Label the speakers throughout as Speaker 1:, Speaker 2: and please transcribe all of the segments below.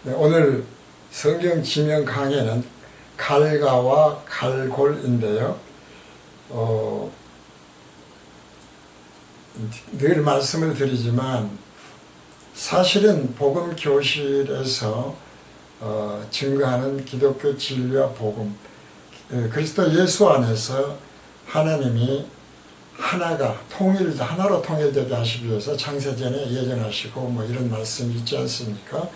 Speaker 1: 네, 오늘 성경 지명 강해는 갈가와 갈골인데요. 늘 말씀을 드리지만 사실은 복음 교실에서 증거하는 기독교 진리와 복음, 그리스도 예수 안에서 하나님이 하나로 통일되게 하시기 위해서 창세전에 예정하시고 뭐 이런 말씀이 있지 않습니까?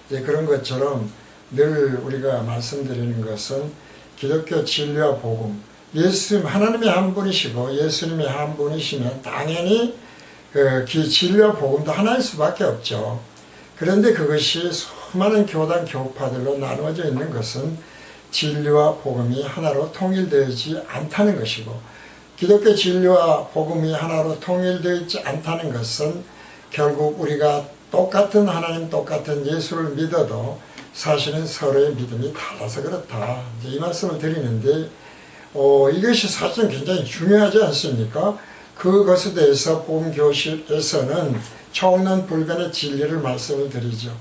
Speaker 1: 그런 것처럼 늘 우리가 말씀드리는 것은 기독교 진리와 복음, 하나님이 한 분이시고 예수님이 한 분이시면 당연히 진리와 복음도 하나일 수밖에 없죠. 그런데 그것이 수많은 교단 교파들로 나누어져 있는 것은 진리와 복음이 하나로 통일되지 않다는 것이고, 기독교 진리와 복음이 하나로 통일되어 있지 않다는 것은 결국 우리가 똑같은 하나님, 똑같은 예수를 믿어도 사실은 서로의 믿음이 달라서 그렇다, 이 말씀을 드리는데, 이것이 사실은 굉장히 중요하지 않습니까? 그것에 대해서 복음교실에서는 총론불변의 진리를 말씀을 드리죠.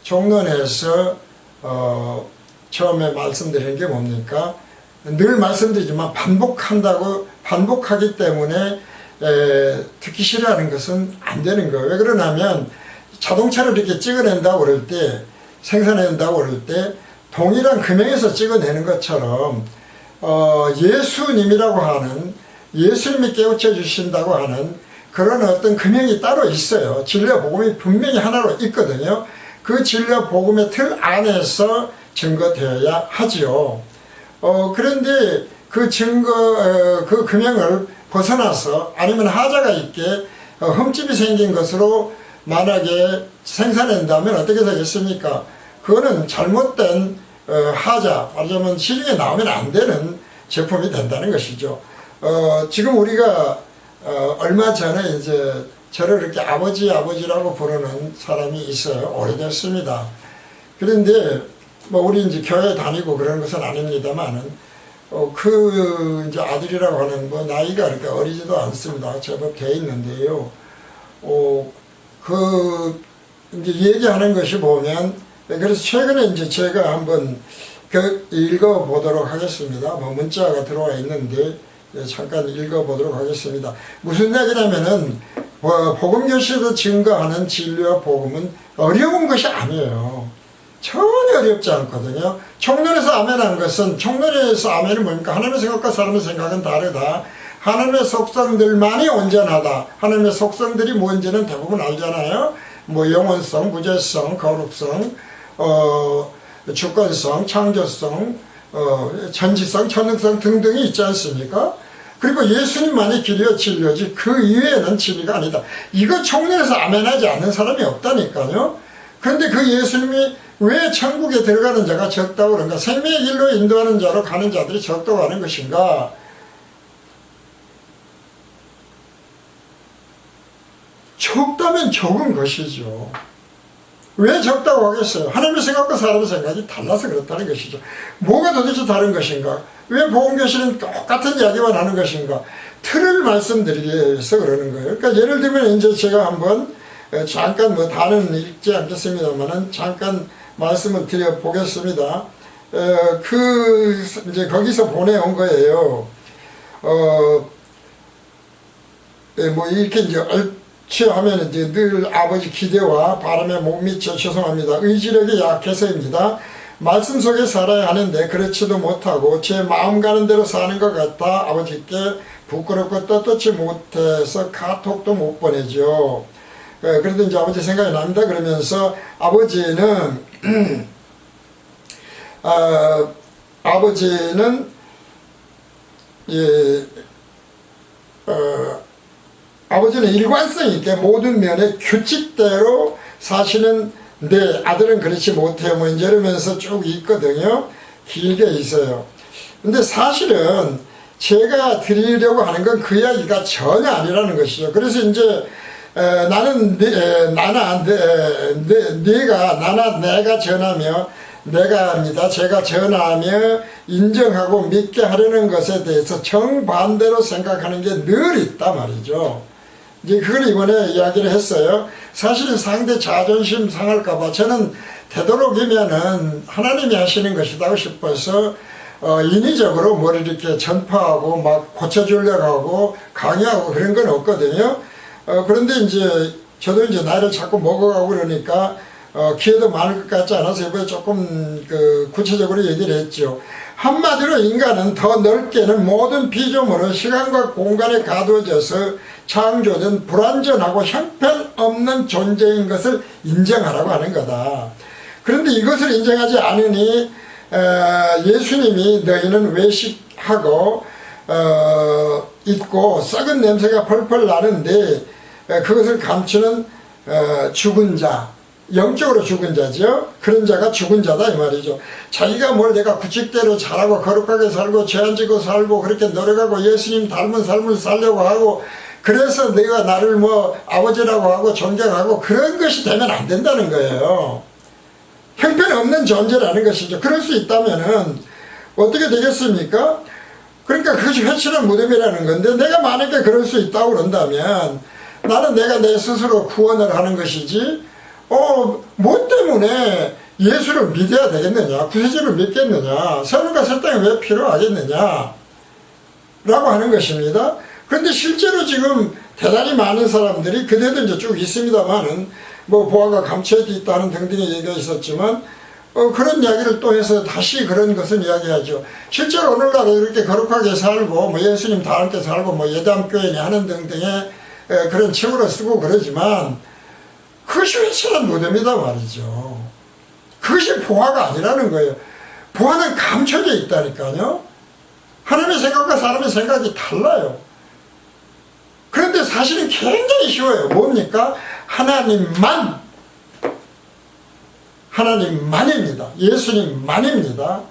Speaker 1: 총론에서 처음에 말씀드리는 게 뭡니까? 늘 말씀드리지만 반복하기 때문에 듣기 싫어하는 것은 안 되는 거예요. 왜 그러냐면 자동차를 이렇게 찍어낸다고 그럴 때, 생산한다고 그럴 때 동일한 금형에서 찍어내는 것처럼 예수님이라고 하는, 예수님이 깨우쳐 주신다고 하는 그런 어떤 금형이 따로 있어요. 진리와 복음이 분명히 하나로 있거든요. 그 진리와 복음의 틀 안에서 증거되어야 하지요. 그런데 그 그 금형을 벗어나서 아니면 하자가 있게 흠집이 생긴 것으로 만약에 생산한다면 어떻게 되겠습니까? 그거는 잘못된 하자, 말하자면 시중에 나오면 안 되는 제품이 된다는 것이죠. 지금 우리가 얼마 전에 이제 저를 이렇게 아버지라고 부르는 사람이 있어요. 오래됐습니다. 그런데 뭐 우리 이제 교회 다니고 그런 것은 아닙니다만은 이제 아들이라고 하는 뭐 나이가 그렇게 어리지도 않습니다. 제법 돼 있는데요. 이제 얘기하는 것이 보면, 그래서 최근에 이제 제가 한번 읽어보도록 하겠습니다. 뭐 문자가 들어와 있는데 잠깐 읽어보도록 하겠습니다. 무슨 얘기냐면은 복음교실에서 증거하는 진리와 복음은 어려운 것이 아니에요. 전혀 어렵지 않거든요. 총론에서 아멘하는 것은, 총론에서 아멘은 뭡니까? 하나님의 생각과 사람의 생각은 다르다. 하나님의 속성들만이 온전하다. 하나님의 속성들이 뭔지는 대부분 알잖아요. 뭐 영원성, 무죄성, 거룩성, 주권성, 창조성, 전지성, 천능성 등등이 있지 않습니까? 그리고 예수님만이 길이요 진리지 그 이외에는 진리가 아니다. 이거 총론에서 아멘하지 않는 사람이 없다니까요. 그런데 그 예수님이 왜 천국에 들어가는 자가 적다고 그런가? 생명의 길로 인도하는 자로 가는 자들이 적다고 하는 것인가? 적다면 적은 것이죠. 왜 적다고 하겠어요? 하나님의 생각과 사람의 생각이 달라서 그렇다는 것이죠. 뭐가 도대체 다른 것인가? 왜 복음교실은 똑같은 이야기만 하는 것인가? 틀을 말씀드리기 위해서 그러는 거예요. 그러니까 예를 들면 이제 제가 한번 잠깐 뭐 다는 읽지 않겠습니다만은 잠깐 말씀을 드려보겠습니다. 이제 거기서 보내온 거예요. 뭐 이렇게 이제 얼추 하면 이제 늘 아버지 기대와 바람에 못 미쳐 죄송합니다. 의지력이 약해서입니다. 말씀 속에 살아야 하는데 그렇지도 못하고 제 마음 가는 대로 사는 것 같아 아버지께 부끄럽고 떳떳지 못해서 카톡도 못 보내죠. 그래도 이제 아버지 생각이 납니다. 그러면서 아버지는 아버지는 일관성 있게 모든 면의 규칙대로 사실은 내 아들은 그렇지 못해요. 뭐 이러면서 쭉 있거든요. 길게 있어요. 근데 사실은 제가 드리려고 하는 건 그 이야기가 전혀 아니라는 것이죠. 그래서 이제 내가 전하며 제가 전하며 인정하고 믿게 하려는 것에 대해서 정반대로 생각하는 게 늘 있단 말이죠. 이제 그걸 이번에 이야기를 했어요. 사실은 상대 자존심 상할까봐 저는 되도록이면은 하나님이 하시는 것이다 싶어서 인위적으로 뭘 이렇게 전파하고 막 고쳐주려고 하고 강요하고 그런 건 없거든요. 그런데 이제 저도 이제 나이를 자꾸 먹어가고 그러니까 기회도 많을 것 같지 않아서 이번에 조금 구체적으로 얘기를 했죠. 한마디로 인간은 더 넓게는 모든 피조물은 시간과 공간에 가두어져서 창조된 불완전하고 형편없는 존재인 것을 인정하라고 하는 거다. 그런데 이것을 인정하지 않으니 예수님이 너희는 외식하고 있고 썩은 냄새가 펄펄 나는데 그것을 감추는 죽은 자, 영적으로 죽은 자죠. 그런 자가 죽은 자다 이 말이죠. 자기가 뭘 내가 규칙대로 잘하고 거룩하게 살고 죄 안 지고 살고 그렇게 노력하고 예수님 닮은 삶을 살려고 하고 그래서 내가 나를 뭐 아버지라고 하고 존경하고 그런 것이 되면 안 된다는 거예요. 형편없는 존재라는 것이죠. 그럴 수 있다면은 어떻게 되겠습니까? 그러니까 그것이 회칠한 무덤이라는 건데 내가 만약에 그럴 수 있다고 그런다면 나는 내가 내 스스로 구원을 하는 것이지 뭐 때문에 예수를 믿어야 되겠느냐, 구세주를 믿겠느냐, 선과 설탕이 왜 필요하겠느냐 라고 하는 것입니다. 그런데 실제로 지금 대단히 많은 사람들이 그대도 이제 쭉 있습니다만은 뭐 보아가 감춰져 있다는 등등의 얘기가 있었지만 그런 이야기를 또 해서 다시 그런 것을 이야기하죠. 실제로 오늘날 이렇게 거룩하게 살고 뭐 예수님 다 함께 살고 뭐 예담교회니 하는 등등의 그런 책으로 쓰고 그러지만 그것이 회칠한 무덤이다 말이죠. 그것이 보화가 아니라는 거예요. 보화는 감춰져 있다니까요. 하나님의 생각과 사람의 생각이 달라요. 그런데 사실은 굉장히 쉬워요. 뭡니까? 하나님만입니다. 예수님만입니다.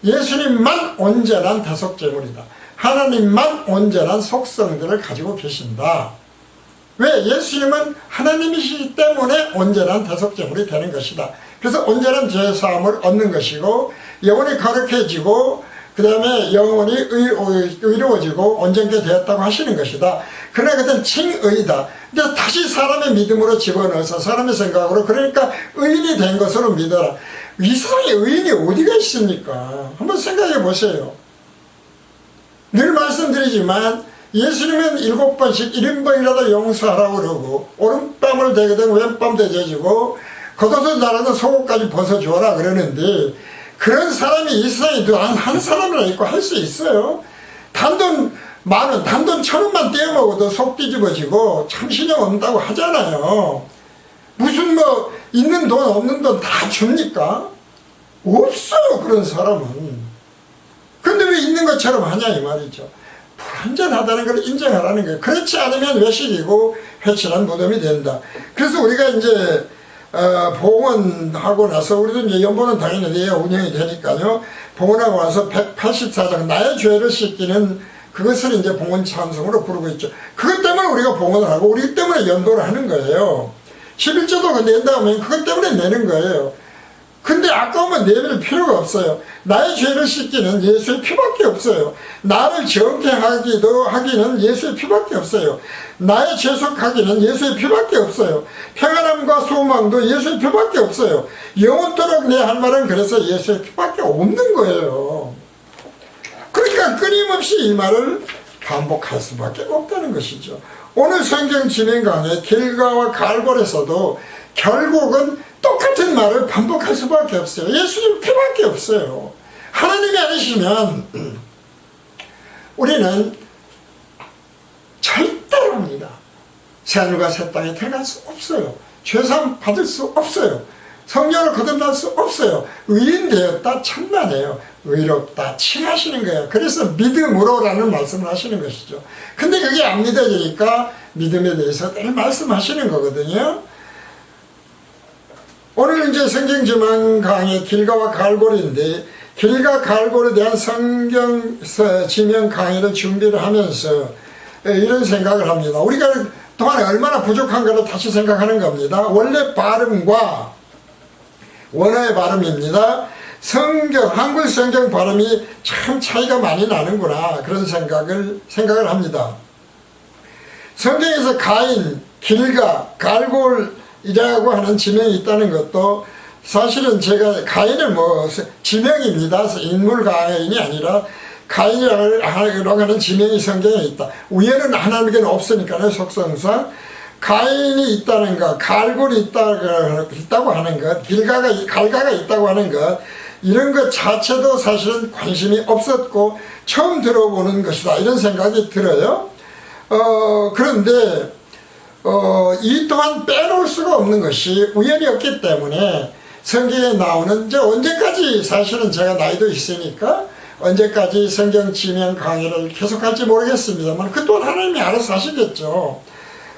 Speaker 1: 예수님만 온전한 대속제물이다. 하나님만 온전한 속성들을 가지고 계신다. 왜? 예수님은 하나님이시기 때문에 온전한 대속제물이 되는 것이다. 그래서 온전한 죄사함을 얻는 것이고 영혼이 거룩해지고 그 다음에 영혼이 의로워지고 온전케 되었다고 하시는 것이다. 그러나 그것은 칭의다. 근데 다시 사람의 믿음으로 집어넣어서 사람의 생각으로 그러니까 의인이 된 것으로 믿어라. 이 세상에 의인이 어디가 있습니까? 한번 생각해 보세요. 늘 말씀드리지만 예수님은 7번씩 1인번이라도 용서하라고 그러고 오른뺨을 대게 되면 왼뺨 대져주고 겉옷을 나라도 속옷까지 벗어주어라 그러는데 그런 사람이 이 세상에 한 사람이나 있고 할 수 있어요. 단돈 10,000원, 단돈 1,000원만 떼어먹어도 속 뒤집어지고 참신형 없다고 하잖아요. 무슨 뭐 있는 돈 없는 돈 다 줍니까? 없어요 그런 사람은. 그런데 왜 있는 것처럼 하냐 이 말이죠. 불완전하다는 걸 인정하라는 거예요. 그렇지 않으면 외식이고 회칠한 무덤이 된다. 그래서 우리가 이제 봉헌하고 나서 우리도 이제 연보는 당연히 내야 운영이 되니까요. 봉헌하고 나서 184장 나의 죄를 씻기는 그것을 이제 봉헌 찬송으로 부르고 있죠. 그것 때문에 우리가 봉헌을 하고 우리 때문에 연도를 하는 거예요. 11조도 낸다 하면 그것 때문에 내는 거예요. 근데 아까우면 내밀 필요가 없어요. 나의 죄를 씻기는 예수의 피밖에 없어요. 나를 정케 하기는 예수의 피밖에 없어요. 나의 죄속하기는 예수의 피밖에 없어요. 평안함과 소망도 예수의 피밖에 없어요. 영원토록 내 할 말은 그래서 예수의 피밖에 없는 거예요. 그러니까 끊임없이 이 말을 반복할 수밖에 없다는 것이죠. 오늘 성경 진행 강의 길가와 갈골에서도 결국은 똑같은 말을 반복할 수밖에 없어요. 예수님 피밖에 없어요. 하나님이 아니시면 우리는 절대로입니다. 새하늘과 새 땅에 들어갈 수 없어요. 죄사함 받을 수 없어요. 성령을 거듭날 수 없어요. 의인 되었다 천만에요. 의롭다 칭하시는 거예요. 그래서 믿음으로라는 말씀을 하시는 것이죠. 근데 그게 안 믿어지니까 믿음에 대해서 늘 말씀하시는 거거든요. 오늘 이제 성경 지망 강의 길가와 갈골인데 길가 갈골에 대한 성경 지명 강의를 준비를 하면서 이런 생각을 합니다. 우리가 동안에 얼마나 부족한가를 다시 생각하는 겁니다. 원래 발음과 원어의 발음입니다. 한글 성경 발음이 참 차이가 많이 나는구나 그런 생각을 합니다. 성경에서 가인, 길가, 갈골이라고 하는 지명이 있다는 것도 사실은 제가 가인은 뭐 지명입니다. 인물 가인이 아니라 가인이라고 하는 지명이 성경에 있다. 우연은 하나님께는 없으니까요. 속성상 가인이 있다는 것, 갈골이 있다고 하는 것, 갈가가 있다고 하는 것, 이런 것 자체도 사실은 관심이 없었고 처음 들어보는 것이다, 이런 생각이 들어요. 그런데 이 또한 빼놓을 수가 없는 것이 우연이 없기 때문에 성경에 나오는, 이제 언제까지, 사실은 제가 나이도 있으니까 언제까지 성경 지명 강의를 계속할지 모르겠습니다만 그 또한 하나님이 알아서 하시겠죠.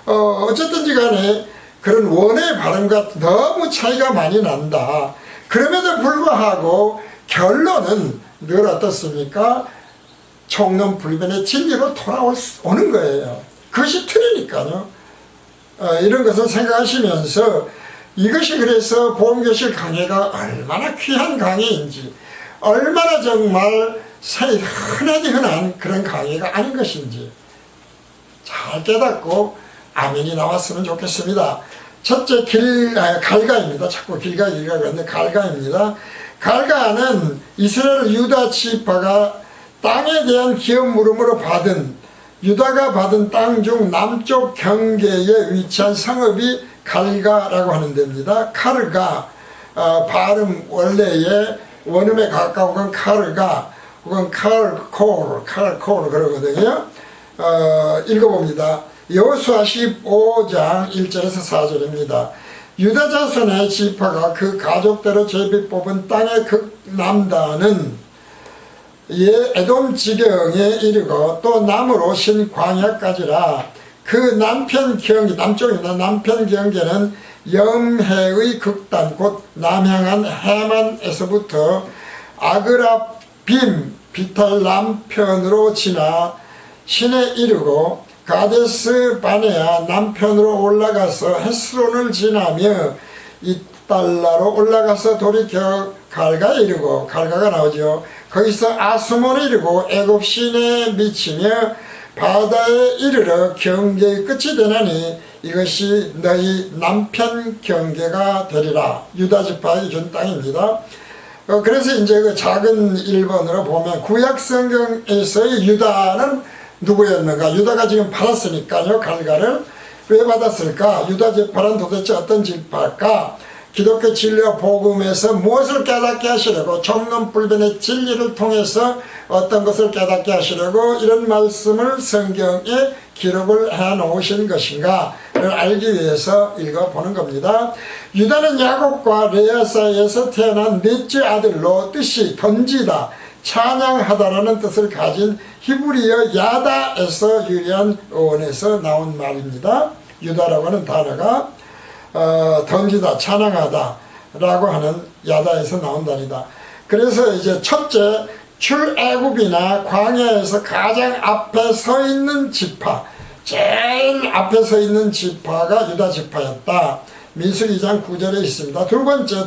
Speaker 1: 어쨌든지 간에 그런 원의 발음과 너무 차이가 많이 난다. 그럼에도 불구하고 결론은 늘 어떻습니까? 총론불변의 진리로 돌아오는 거예요. 그것이 틀리니까요. 이런 것을 생각하시면서 이것이 그래서 복음교실 강의가 얼마나 귀한 강의인지, 얼마나 정말 흔하디 흔한 그런 강의가 아닌 것인지 잘 깨닫고 아멘이 나왔으면 좋겠습니다. 첫째, 갈가입니다. 자꾸 길가 그러는데 갈가입니다. 갈가는 이스라엘 유다 지파가 땅에 대한 기업 물음으로 받은, 유다가 받은 땅 중 남쪽 경계에 위치한 성읍이 갈가라고 하는 데입니다. 카르가, 발음 원래의 원음에 가까운 건 카르가 혹은 칼콜 그러거든요. 읽어봅니다. 여호수아 15장 1절에서 4절입니다. 유다 자손의 지파가 그 가족대로 제비 뽑은 땅의 극남단은 에돔 지경에 이르고 또 남으로 신 광야까지라. 그 남편 경계, 남쪽입니다. 남편 경계는 염해의 극단 곧 남향한 해만에서부터 아그라빔 비탈 남편으로 지나 신에 이르고 가데스 바네아 남편으로 올라가서 헤스론을 지나며 이달라로 올라가서 돌이켜 갈가에 이르고, 갈가가 나오죠. 거기서 아스몬에 이르고 애굽 시내에 미치며 바다에 이르러 경계의 끝이 되나니 이것이 너희 남편 경계가 되리라. 유다 지파의 준 땅입니다. 그래서 이제 그 작은 1번으로 보면 구약 성경에서의 유다는 누구였는가? 유다가 지금 받았으니까요. 갈가를 왜 받았을까? 유다 지파는 도대체 어떤 지파일까? 기독교 진리와 복음에서 무엇을 깨닫게 하시려고, 총론불변의 진리를 통해서 어떤 것을 깨닫게 하시려고 이런 말씀을 성경에 기록을 해 놓으신 것인가를 알기 위해서 읽어보는 겁니다. 유다는 야곱과 레아 사이에서 태어난 넷째 아들로 뜻이 던지다, 찬양하다라는 뜻을 가진 히브리어 야다에서 유래한 어원에서 나온 말입니다. 유다라고 하는 단어가 던지다, 찬양하다 라고 하는 야다에서 나온 단어다. 그래서 이제 첫째, 출애굽이나 광야에서 가장 앞에 서 있는 지파, 제일 앞에 서 있는 지파가 유다 지파였다. 민수기 2장 9절에 있습니다.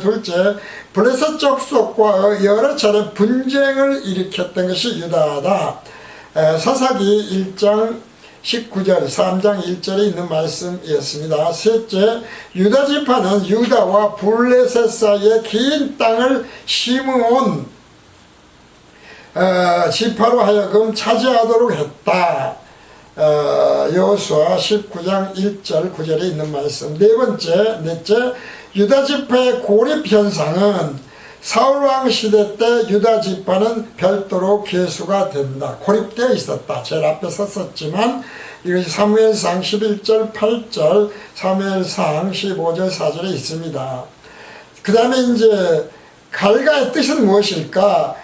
Speaker 1: 둘째, 블레셋 족속과 여러 차례 분쟁을 일으켰던 것이 유다다. 사사기 1장 19절, 3장 1절에 있는 말씀이었습니다. 셋째, 유다 지파는 유다와 블레셋 사이에 긴 땅을 심어온 지파로 하여금 차지하도록 했다. 여호수아 19장 1절 9절에 있는 말씀. 넷째, 유다 지파의 고립 현상은 사울왕 시대 때 유다 지파는 별도로 계수가 된다. 고립되어 있었다. 제일 앞에 섰었지만 이것이 사무엘상 11절 8절, 사무엘상 15절 4절에 있습니다. 그 다음에 이제 갈가의 뜻은 무엇일까?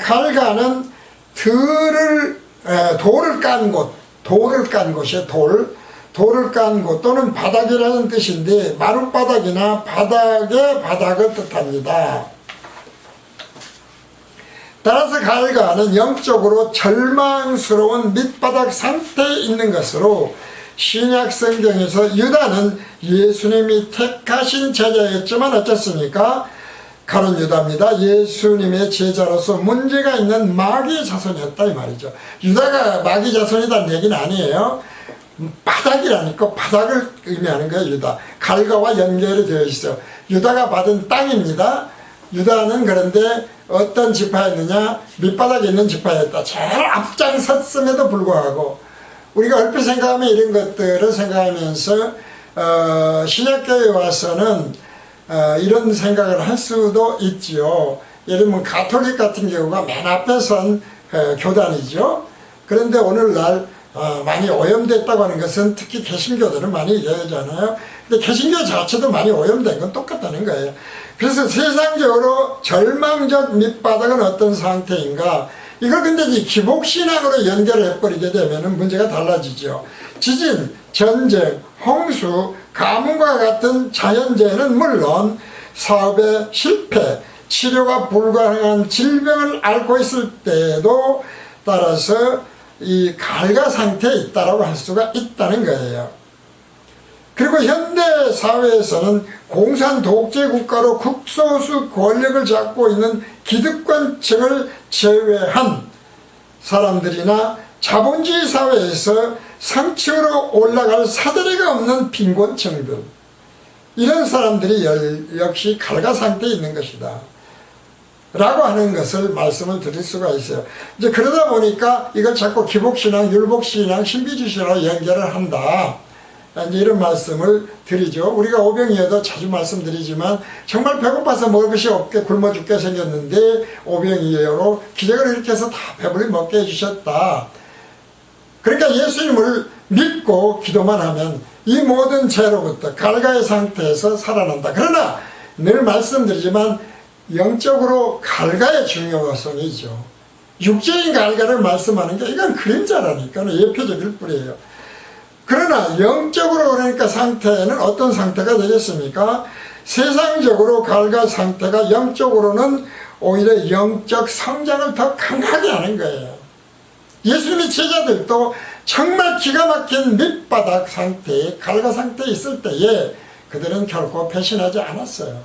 Speaker 1: 갈가는 돌을 깐 곳, 돌을 깐 곳이에요. 돌을 깐 곳 또는 바닥이라는 뜻인데 마룻바닥이나 바닥의 바닥을 뜻합니다. 따라서 갈가는 영적으로 절망스러운 밑바닥 상태에 있는 것으로 신약 성경에서 유다는 예수님이 택하신 제자였지만 어쨌습니까? 가룟 유다입니다. 예수님의 제자로서 문제가 있는 마귀의 자손이었다 이 말이죠. 유다가 마귀 자손이라는 얘기는 아니에요. 바닥이라니까 바닥을 의미하는 거예요. 유다. 갈가와 연결이 되어 있어요. 유다가 받은 땅입니다. 유다는 그런데 어떤 지파였느냐? 밑바닥에 있는 지파였다. 제일 앞장섰음에도 불구하고 우리가 얼핏 생각하면 이런 것들을 생각하면서 신약교회에 와서는 이런 생각을 할 수도 있지요. 예를 들면 가톨릭 같은 경우가 맨 앞에 선 교단이죠. 그런데 오늘날 많이 오염됐다고 하는 것은 특히 개신교들은 많이 얘기하잖아요. 근데 개신교 자체도 많이 오염된 건 똑같다는 거예요. 그래서 세상적으로 절망적 밑바닥은 어떤 상태인가? 이걸 근데 이제 기복신앙으로 연결해 버리게 되면 문제가 달라지죠. 지진, 전쟁, 홍수, 가뭄과 같은 자연재해는 물론 사업의 실패, 치료가 불가능한 질병을 앓고 있을 때에도 따라서 이 갈가 상태에 있다라고 할 수가 있다는 거예요. 그리고 현대 사회에서는 공산 독재 국가로 극소수 권력을 잡고 있는 기득권층을 제외한 사람들이나 자본주의 사회에서 상층으로 올라갈 사다리가 없는 빈곤층들, 이런 사람들이 역시 갈가 상태에 있는 것이다 라고 하는 것을 말씀을 드릴 수가 있어요. 이제 그러다 보니까 이걸 자꾸 기복신앙, 율복신앙, 신비주의로 연결을 한다, 이제 이런 말씀을 드리죠. 우리가 오병이어도 자주 말씀드리지만 정말 배고파서 먹을 것이 없게 굶어 죽게 생겼는데 오병이어로 기적을 일으켜서 다 배불리 먹게 해주셨다. 그러니까 예수님을 믿고 기도만 하면 이 모든 죄로부터 갈가의 상태에서 살아난다. 그러나 늘 말씀드리지만 영적으로 갈가의 중요성이죠. 육체인 갈가를 말씀하는 게 이건 그림자라니까 예표적일 뿐이에요. 그러나 영적으로 그러니까 상태는 어떤 상태가 되겠습니까? 세상적으로 갈가 상태가 영적으로는 오히려 영적 성장을 더 강하게 하는 거예요. 예수님의 제자들도 정말 기가 막힌 밑바닥 상태에 갈가 상태에 있을 때에 그들은 결코 배신하지 않았어요.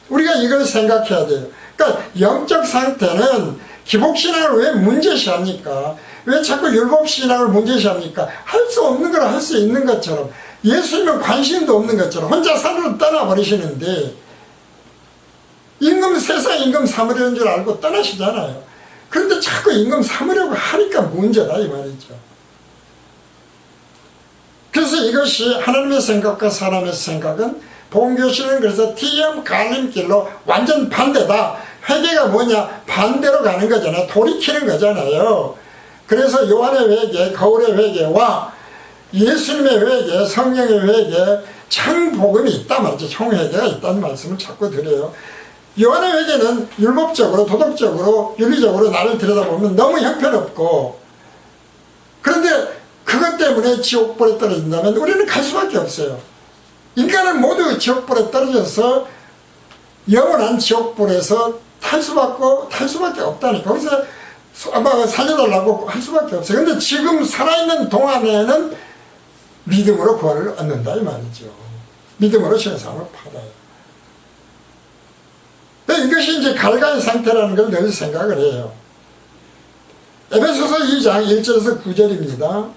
Speaker 1: 우리가 이걸 생각해야 돼요. 그러니까 영적 상태는 기복신앙을 왜 문제시합니까? 왜 자꾸 율법신앙을 문제시합니까? 할 수 없는 걸 할 수 있는 것처럼, 예수님은 관심도 없는 것처럼 혼자 산으로 떠나버리시는데 세상 임금 삼으려는 줄 알고 떠나시잖아요. 그런데 자꾸 임금 삼으려고 하니까 문제다 이 말이죠. 그래서 이것이 하나님의 생각과 사람의 생각은 복음교실은 그래서 TM 갈림길로 완전 반대다. 회개가 뭐냐? 반대로 가는 거잖아요. 돌이키는 거잖아요. 그래서 요한의 회개, 거울의 회개와 예수님의 회개, 성령의 회개, 창복음이 있단 말이죠. 총회개가 있다는 말씀을 자꾸 드려요. 요한의 회개는 율법적으로, 도덕적으로, 윤리적으로 나를 들여다보면 너무 형편없고, 그런데 그것 때문에 지옥불에 떨어진다면 우리는 갈 수밖에 없어요. 인간은 모두 지옥불에 떨어져서 영원한 지옥불에서 탈 수밖에 없다니까. 거기서 아마 살려달라고 할 수밖에 없어요. 근데 지금 살아있는 동안에는 믿음으로 구원을 얻는다 이 말이죠. 믿음으로 세상을 받아요. 이것이 이제 갈가의 상태라는 걸 늘 생각을 해요. 에베소서 2장 1절에서 9절입니다.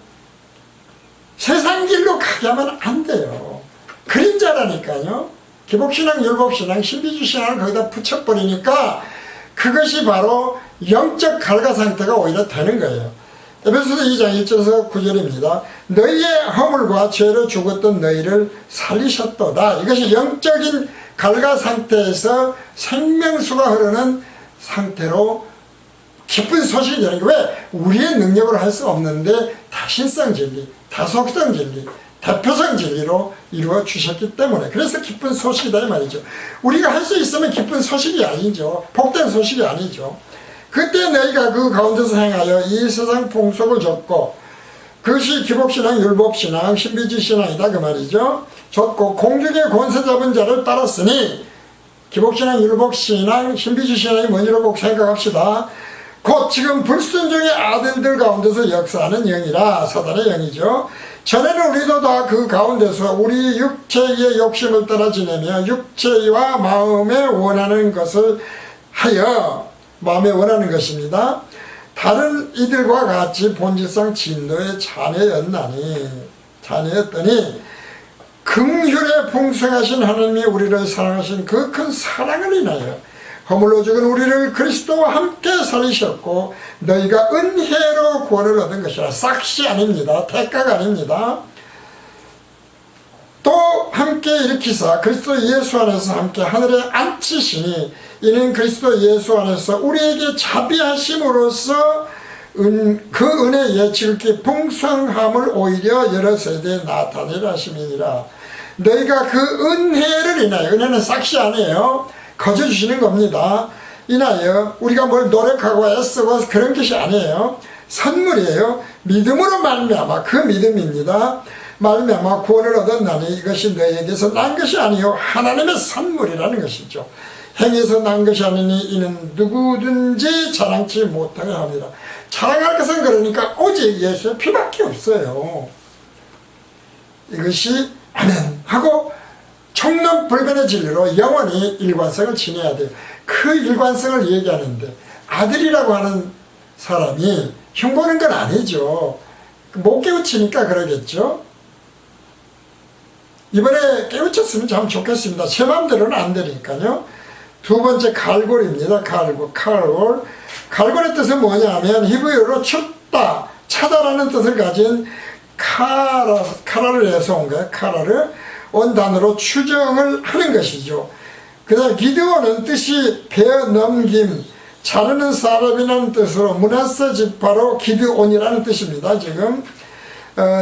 Speaker 1: 세상 길로 가게 하면 안 돼요. 그림자라니까요. 기복신앙, 율법신앙, 신비주의신앙을 거기다 붙여버리니까 그것이 바로 영적 갈가 상태가 오히려 되는 거예요. 에베소서 2장 1절에서 9절입니다. 너희의 허물과 죄로 죽었던 너희를 살리셨도다. 이것이 영적인 갈가 상태에서 생명수가 흐르는 상태로 기쁜 소식이 되는 게, 왜? 우리의 능력으로 할 수 없는데 다신성 진리, 다속성 진리, 대표성 진리로 이루어 주셨기 때문에, 그래서 기쁜 소식이다 이 말이죠. 우리가 할 수 있으면 기쁜 소식이 아니죠. 복된 소식이 아니죠. 그때 너희가 그 가운데서 행하여 이 세상 풍속을 줬고, 그것이 기복신앙, 율법신앙, 신비주의신앙이다 그 말이죠. 줬고 공중의 권세 잡은 자를 따랐으니, 기복신앙, 율법신앙, 신비주의신앙이 뭔지를 꼭 생각합시다. 곧 지금 불순종의 아들들 가운데서 역사하는 영이라, 사단의 영이죠. 전에는 우리도 다 그 가운데서 우리 육체의 욕심을 따라 지내며 육체와 마음에 원하는 것을 하여, 마음에 원하는 것입니다. 다른 이들과 같이 본질상 진노의 자녀였더니 긍휼에 풍성하신 하나님이 우리를 사랑하신 그 큰 사랑을 인하여 허물로 죽은 우리를 그리스도와 함께 살리셨고 너희가 은혜로 구원을 얻은 것이라. 싹시 아닙니다. 대가가 아닙니다. 또 함께 일으키사 그리스도 예수 안에서 함께 하늘에 앉히시니 이는 그리스도 예수 안에서 우리에게 자비하심으로써 그 은혜의 지극히 풍성함을 오히려 여러 세대에 나타내려 하심이니라. 너희가 그 은혜를 인하여, 은혜는 싹시 아니에요. 거저 주시는 겁니다. 인하여 우리가 뭘 노력하고 애쓰고 그런 것이 아니에요. 선물이에요. 믿음으로 말미암아, 그 믿음입니다. 말미암아 구원을 얻었나니 이것이 너희에게서 난 것이 아니요 하나님의 선물이라는 것이죠. 행해서 난 것이 아니니 이는 누구든지 자랑치 못하게 합니다. 자랑할 것은 그러니까 오직 예수의 피밖에 없어요. 이것이 아멘 하고 총론불변의 진리로 영원히 일관성을 지녀야 돼요. 그 일관성을 얘기하는데 아들이라고 하는 사람이 흉보는 건 아니죠. 못 깨우치니까 그러겠죠. 이번에 깨우쳤으면 참 좋겠습니다. 제 마음대로는 안 되니까요. 두 번째 갈골입니다. 갈골. 갈골의 뜻은 뭐냐면 히브리어로 춥다, 차다라는 뜻을 가진 카라를 해서 온 거예요. 카라를 온 단어로 추정을 하는 것이죠. 그 다음 기드온은 뜻이 베어 넘김, 자르는 사람이라는 뜻으로 므낫세 지파로 기드온이라는 뜻입니다. 지금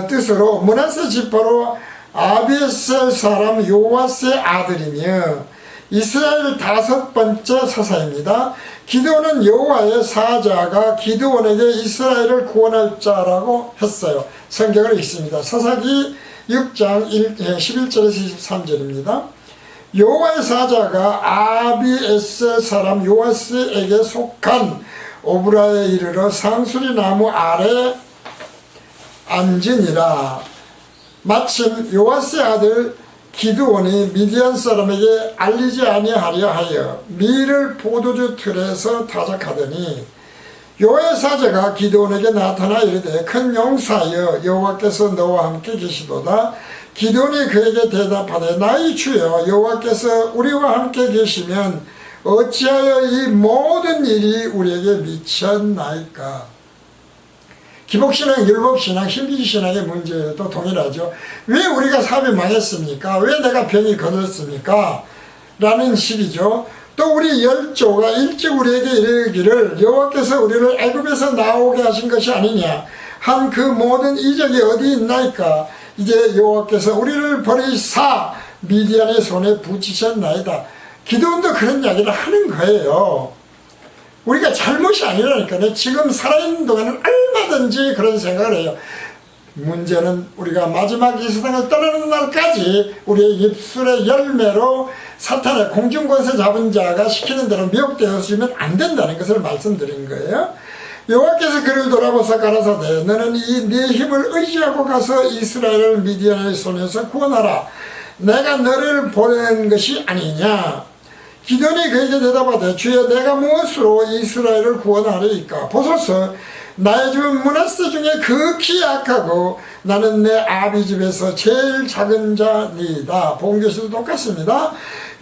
Speaker 1: 뜻으로 므낫세 지파로 아비에셀 사람 요아스의 아들이며 이스라엘 5번째 사사입니다. 기드온은 여호와의 사자가 기드온에게 이스라엘을 구원할 자라고 했어요. 성경을 읽습니다. 사사기 6장 11절에서 23절입니다. 여호와의 사자가 아비에셀 사람 요아스에게 속한 오브라에 이르러 상수리 나무 아래 앉으니라. 마침 요아스의 아들 기드온이 미디안 사람에게 알리지 아니하려 하여 밀을 포도주 틀에서 타작하더니 여호와의 사자가 기드온에게 나타나 이르되 큰 용사여 여호와께서 너와 함께 계시도다. 기드온이 그에게 대답하되 나의 주여 여호와께서 우리와 함께 계시면 어찌하여 이 모든 일이 우리에게 미쳤나이까. 기복신앙, 율법신앙, 신비주의신앙의 문제도 동일하죠. 왜 우리가 사업이 망했습니까? 왜 내가 병이 걸렸습니까? 라는 식이죠. 또 우리 열조가 일찍 우리에게 이르기를 여호와께서 우리를 애굽에서 나오게 하신 것이 아니냐 한 그 모든 이적이 어디 있나이까. 이제 여호와께서 우리를 버리사 미디안의 손에 붙이셨나이다. 기드온도 그런 이야기를 하는 거예요. 우리가 잘못이 아니라니까요. 지금 살아있는 동안은 얼마든지 그런 생각을 해요. 문제는 우리가 마지막 이 세상을 떠나는 날까지 우리의 입술의 열매로 사탄의 공중권세 잡은 자가 시키는 대로 미혹되었으면 안 된다는 것을 말씀드린 거예요. 여호와께서 그를 돌아보사 가라사대 너는 이 네 힘을 의지하고 가서 이스라엘을 미디안의 손에서 구원하라. 내가 너를 보낸 것이 아니냐. 기드온이 그에게 대답하되 주여 내가 무엇으로 이스라엘을 구원하리이까. 보소서 나의 집은 므낫세 중에 극히 약하고 나는 내 아비 집에서 제일 작은 자니이다. 본교시도 똑같습니다.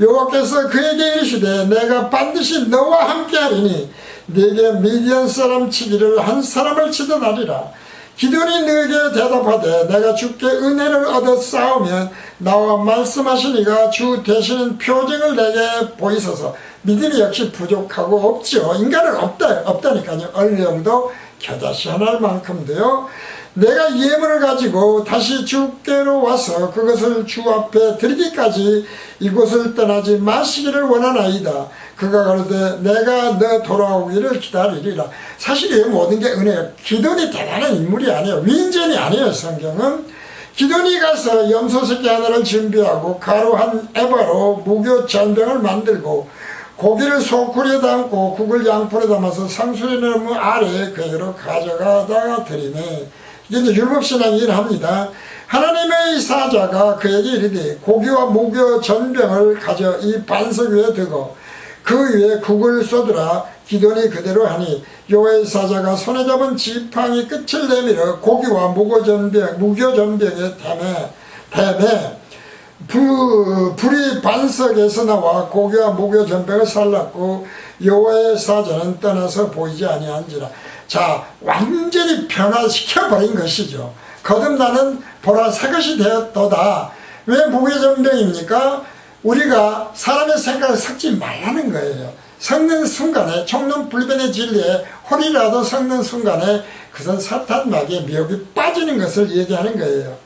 Speaker 1: 여호와께서 그에게 이르시되 내가 반드시 너와 함께하리니 네게 미디안 사람 치기를 한 사람을 치듯 하리라. 기드온이 너에게 대답하되 내가 주께 은혜를 얻어 싸우면 나와 말씀하시니가 주 되시는 표징을 내게 보이소서. 믿음이 역시 부족하고 없죠. 인간은 없다니까요. 얼령도 겨자씨 하나일 만큼도요. 내가 예물을 가지고 다시 주께로 와서 그것을 주 앞에 드리기까지 이곳을 떠나지 마시기를 원하나이다. 그가 가로되 내가 너 돌아오기를 기다리리라. 사실 이 모든 게 은혜예요. 기드온이 대단한 인물이 아니에요. 위인전이 아니에요. 성경은 기드온이 가서 염소새끼 하나를 준비하고 가루 한 에바로 무교 전병을 만들고 고기를 소쿠리에 담고 국을 양푼에 담아서 상수리 나무 아래에 그에게로 가져가다가 드리네. 이게 이제 율법신앙이긴 합니다. 하나님의 사자가 그에게 이르되 고기와 무교 전병을 가져 이 반석 위에 두고 그 위에 국을 쏟으라. 기드온이 그대로 하니 여호와의 사자가 손에 잡은 지팡이 끝을 내밀어 고기와 무교전병의 뱀에 불이 반석에서 나와 고기와 무교전병을 살랐고 여호와의 사자는 떠나서 보이지 아니한지라. 자, 완전히 변화시켜버린 것이죠. 거듭나는 보라 새 것이 되었도다. 왜 무교전병입니까? 우리가 사람의 생각을 섞지 말라는 거예요. 섞는 순간에 총론불변의 진리에 홀이라도 섞는 순간에 그것은 사탄 마귀의 미혹이 빠지는 것을 얘기하는 거예요.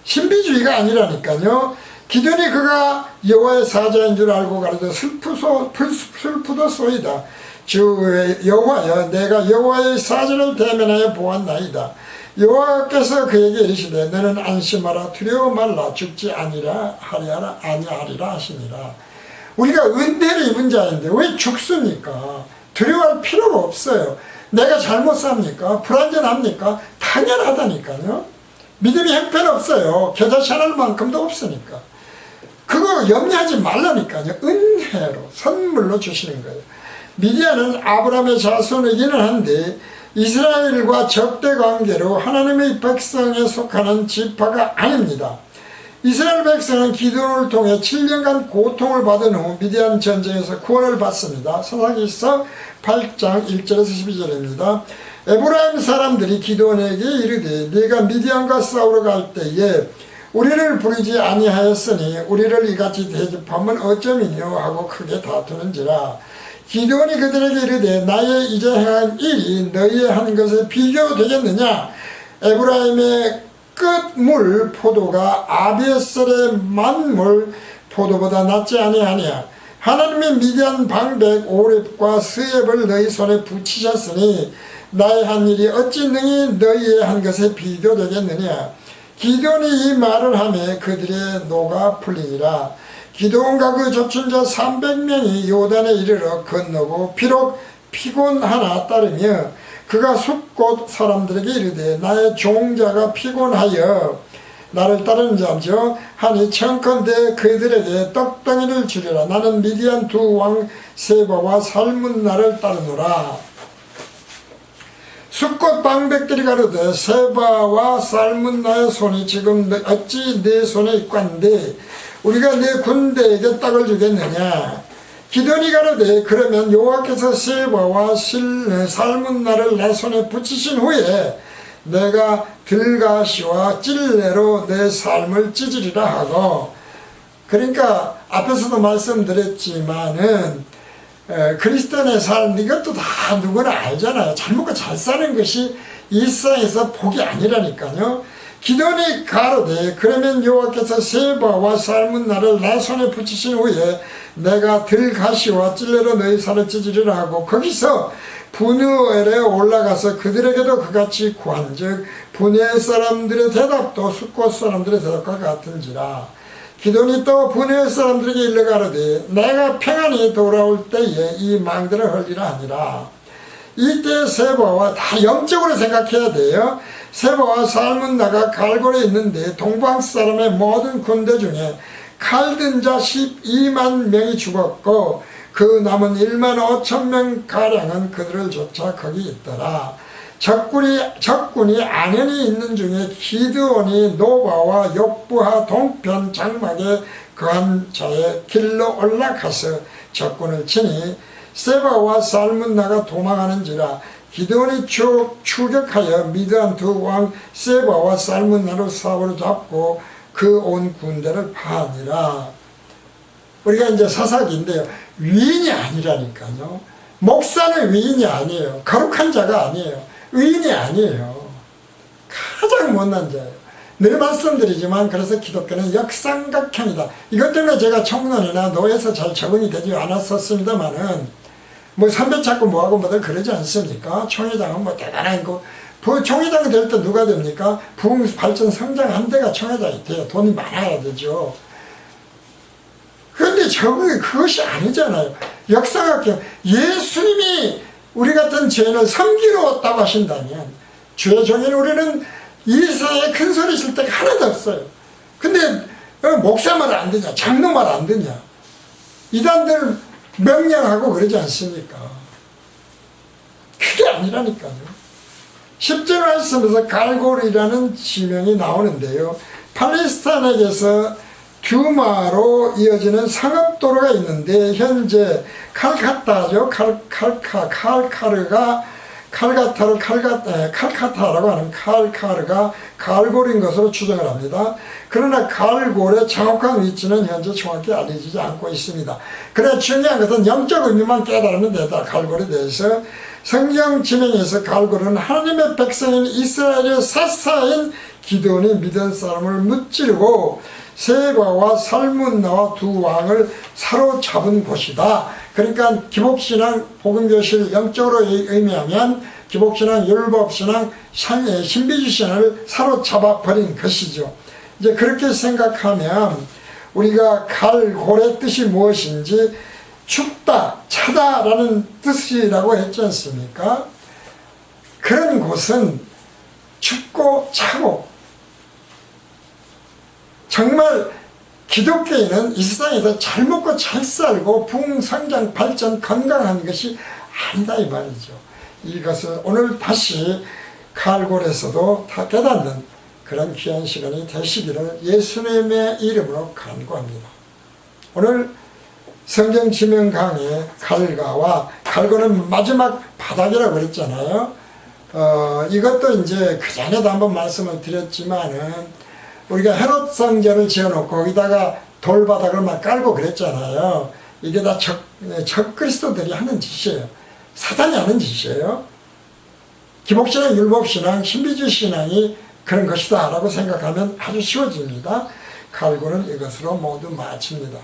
Speaker 1: 신비주의가 아니라니까요. 기존에 그가 여호와의 사자인 줄 알고 가로되 슬프도소이다. 주 여호와여, 내가 여호와의 사자를 대면하여 보았나이다. 여호와께서 그에게 이르시되 너는 안심하라, 두려워 말라, 죽지 아니하리라 하시니라. 우리가 은혜를 입은 자인데 왜 죽습니까? 두려워할 필요가 없어요. 내가 잘못 삽니까? 불안전합니까? 당연하다니까요. 믿음이 형편없어요. 겨자씨 하나만큼도 없으니까. 그거 염려하지 말라니까요. 은혜로 선물로 주시는 거예요. 미디안은 아브라함의 자손이기는 한데 이스라엘과 적대 관계로 하나님의 백성에 속하는 지파가 아닙니다. 이스라엘 백성은 기드온을 통해 7년간 고통을 받은 후 미디안 전쟁에서 구원을 받습니다. 사사기서 8장 1절에서 12절입니다. 에브라임 사람들이 기드온에게 이르되 네가 미디안과 싸우러 갈 때에 우리를 부르지 아니하였으니 우리를 이같이 대접하면 어쩌미뇨 하고 크게 다투는지라. 기드온이 그들에게 이르되 나의 이제 행한 일이 너희의 한 것에 비교되겠느냐. 에브라임의 끝물 포도가 아비에셀의 만물 포도보다 낫지 아니하냐. 하나님이 미디안 방백 오렙과 스앱을 너희 손에 붙이셨으니 나의 한 일이 어찌 능히 너희의 한 것에 비교되겠느냐. 기드온이 이 말을 하며 그들의 노가 풀리니라. 기드온과 그 좁춘자 300명이 요단에 이르러 건너고 비록 피곤하나 따르며 그가 숲곳 사람들에게 이르되 나의 종자가 피곤하여 나를 따르는 자죠 하니 청컨대 그들에게 떡덩이를 주리라. 나는 미디안 두 왕 세바와 살문나를 따르노라. 숲곳 방백들이 가로되 세바와 살문나의 손이 지금 어찌 내 손에 있고 한데 우리가 내 군대에게 떡을 주겠느냐. 기드온이 가로되 그러면 여호와께서 세바와 살문나를 내 손에 붙이신 후에 내가 들가시와 찔레로 내 삶을 찢으리라 하고. 그러니까 앞에서도 말씀드렸지만은 그리스도인의 삶 이것도 다 누구나 알잖아요. 잘 먹고 잘 사는 것이 일상에서 복이 아니라니까요. 기드온이 가로되 그러면 여호와께서 세바와 살문나를 내 손에 붙이신 후에 내가 들가시와 찔레로 너희 살을 찢으리라 하고 거기서 분우엘에 올라가서 그들에게도 그같이 구한즉 분우엘 사람들의 대답도 숫곳 사람들의 대답과 같은지라. 기드온이 또 분우엘 사람들에게 일러 가로되 내가 평안히 돌아올 때에 이 망대를 헐리라 하니라. 이때 세바와 다 영적으로 생각해야 돼요. 세바와 살문나가 갈골에 있는데 동방 사람의 모든 군대 중에 칼든 자 12만 명이 죽었고 그 남은 1만 5천 명 가량은 그들을 쫓아 거기 있더라. 적군이 안연히 있는 중에 기드온이 노바와 욕부하 동편 장막에 거한 자의 길로 올라가서 적군을 치니 세바와 살문나가 도망하는지라. 기드온이 추격하여 미디안 두 왕 세바와 살문나를 사고로 잡고 그 온 군대를 파하니라. 우리가 이제 사사기인데요. 위인이 아니라니까요. 목사는 위인이 아니에요. 거룩한 자가 아니에요. 위인이 아니에요. 가장 못난 자예요. 늘 말씀드리지만 그래서 기독교는 역삼각형이다. 이것 때문에 제가 청년이나 노예에서 잘 적응이 되지 않았었습니다만은 뭐 선배 찾고 뭐하고 뭐들 그러지 않습니까? 총회장은 뭐 대단한 거. 총회장이 될 때 누가 됩니까? 부흥 발전 성장한 데가 총회장이 돼요. 돈이 많아야 되죠. 그런데 적응이 그것이 아니잖아요. 역사각형. 예수님이 우리 같은 죄인을 섬기러 왔다고 하신다면 주의 종인 우리는 이 세상에 큰 소리 칠 때가 하나도 없어요. 근데 목사 말 안 되냐? 장로 말 안 되냐? 이단들 명령하고 그러지 않습니까? 그게 아니라니까요. 10절 말씀에서 갈골이라는 지명이 나오는데요. 팔레스타인에게서 듀마로 이어지는 상업도로가 있는데 현재 칼카타죠. 칼카타라고 하는 칼카르가 갈골인 것으로 추정을 합니다. 그러나 갈골의 정확한 위치는 현재 정확히 알려지지 않고 있습니다. 그러나 중요한 것은 영적 의미만 깨달으면 되다. 갈골에 대해서 성경 지명에서 갈골은 하나님의 백성인 이스라엘의 사사인 기드온이 믿은 사람을 무찌르고 세바와 살문나와 두 왕을 사로잡은 곳이다. 그러니까 기복신앙, 복음교실 영적으로 의미하면 기복신앙, 율법신앙, 신비주신앙을 사로잡아 버린 것이죠. 이제 그렇게 생각하면 우리가 갈골의 뜻이 무엇인지 춥다, 차다라는 뜻이라고 했지 않습니까? 그런 곳은 춥고 차고 정말 기독교인은 이 세상에서 잘 먹고 잘 살고 부흥성장 발전 건강한 것이 아니다 이 말이죠. 이것을 오늘 다시 갈골에서도 다 깨닫는 그런 귀한 시간이 되시기를 예수님의 이름으로 간구합니다. 오늘 성경 지명 강의 갈고는 마지막 바닥이라고 그랬잖아요. 이것도 이제 그 전에도 한번 말씀을 드렸지만은 우리가 헤롯 성전을 지어놓고 거기다가 돌바닥을 막 깔고 그랬잖아요. 이게 다 적그리스도들이 하는 짓이에요. 사단이 하는 짓이에요. 기복신앙, 율법신앙, 신비주의신앙이 그런 것이다 라고 생각하면 아주 쉬워집니다. 갈고는 이것으로 모두 마칩니다.